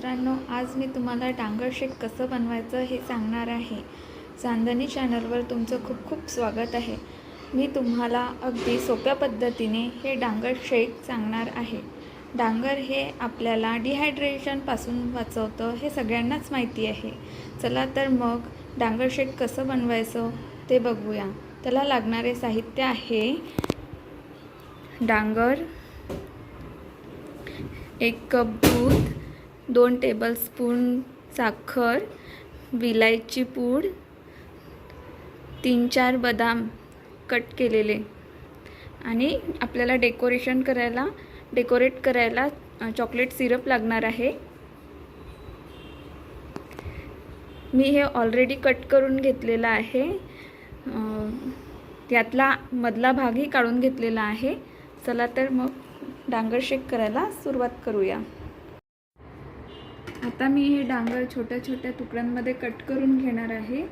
मित्रांनो, आज मी तुम्हाला डांगर शेक कसं बनवायचं हे सांगणार आहे। चांदणी चॅनलवर तुमचं खूप खूप स्वागत आहे। मी तुम्हाला अगदी सोप्या पद्धतीने हे डांगर शेक सांगणार आहे। डांगर हे आपल्याला डिहायड्रेशनपासून वाचवतं हे सगळ्यांनाच माहिती आहे। चला तर मग डांगर शेक कसं बनवायचं ते बघूया। त्याला लागणारे साहित्य आहे डांगर, 1 कप दूध, 2 टेबलस्पून साखर, विलायची पूड, 3-4 बदाम कट केलेले आणि आपल्याला डेकोरेट करायला चॉकलेट सिरप लागणार आहे। मी हे ऑलरेडी कट करून घेतलेला आहे, त्यातला मधला भागही काढून घेतलेला आहे। चला तर मग डांगर शेक करायला सुरुवात करूया। आता मी हे डांगर छोट्या छोट्या तुकड्यांमध्ये कट करून घेणार आहे।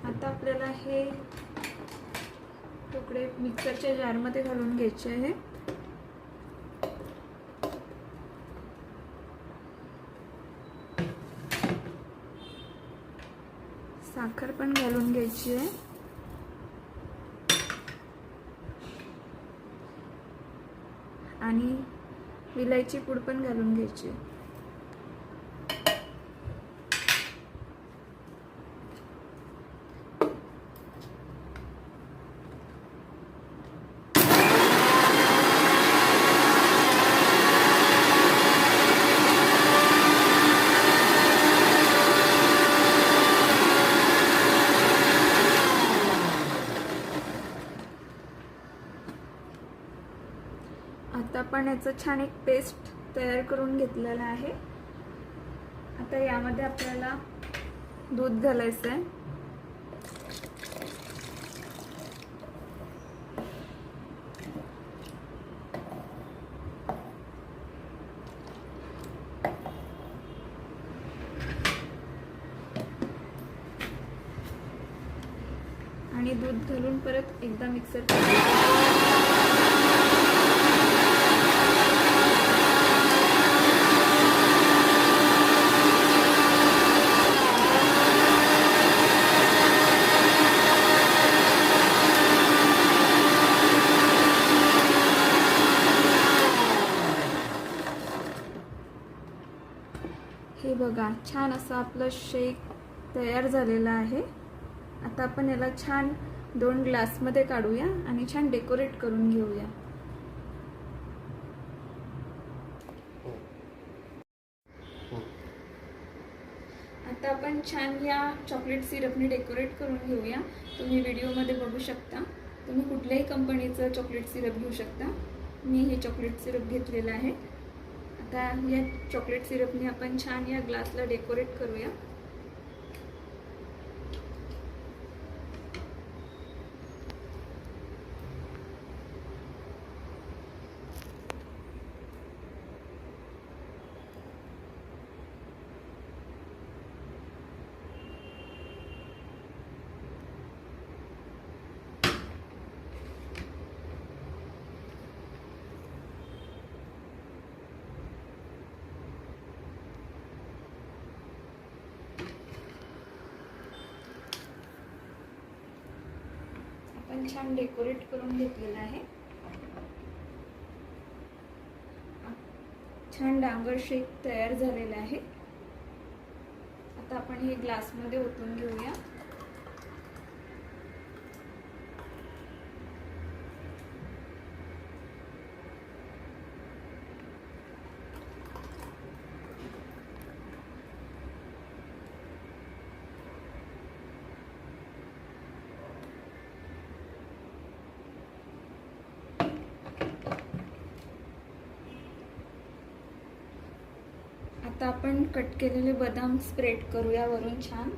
आता आपल्याला हे तुकडे मिक्सरच्या जारमध्ये घालून घ्यायचे आहे। साखर पण घालून घ्यायची आहे आणि विलायची पूड पण घालून घ्यायची आहे। आता आपण याचं छान एक पेस्ट तयार करून घेतलेला आहे। आता यामध्ये आपल्याला दूध घालायचं आहे। आणि दूध घालून परत एकदा मिक्सर हे बघा, छान असं आपलं शेक तयार झालेला आहे। आता आपण याला छान 2 ग्लासमध्ये काढूया आणि छान डेकोरेट करून घेऊया। आता आपण छान या चॉकलेट सिरपने डेकोरेट करून घेऊया। तुम्ही व्हिडिओमध्ये बघू शकता। तुम्ही कुठल्याही कंपनीचं चॉकलेट सिरप घेऊ शकता। मी हे चॉकलेट सिरप घेतलेलं आहे। आता या चॉकलेट सिरपने आपण छान या ग्लासला डेकोरेट करूया। आपण छान डेकोरेट करून घेतलेलं आहे। छान डांगर शेक तयार झालेला आहे। आता आपण हे ग्लासमध्ये ओतून घेऊया. आता आपण कट केलेले बदाम स्प्रेड करूया वरून छान.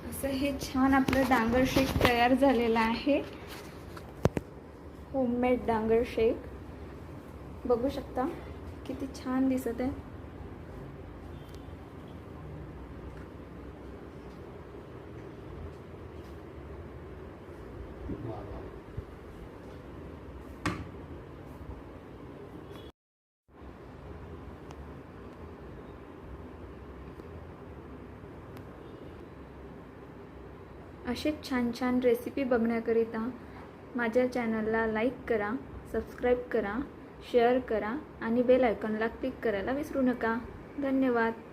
असं हे छान आपलं डांगर शेक तयार झालेलं आहे. होममेड डांगर शेक बघू शकता किती छान दिसत आहे. असेच छान छान रेसिपी बघण्याकरिता माझ्या चॅनलला लाईक करा, सबस्क्राईब करा, शेअर करा आणि बेल आयकॉनला क्लिक करायला विसरू नका. धन्यवाद.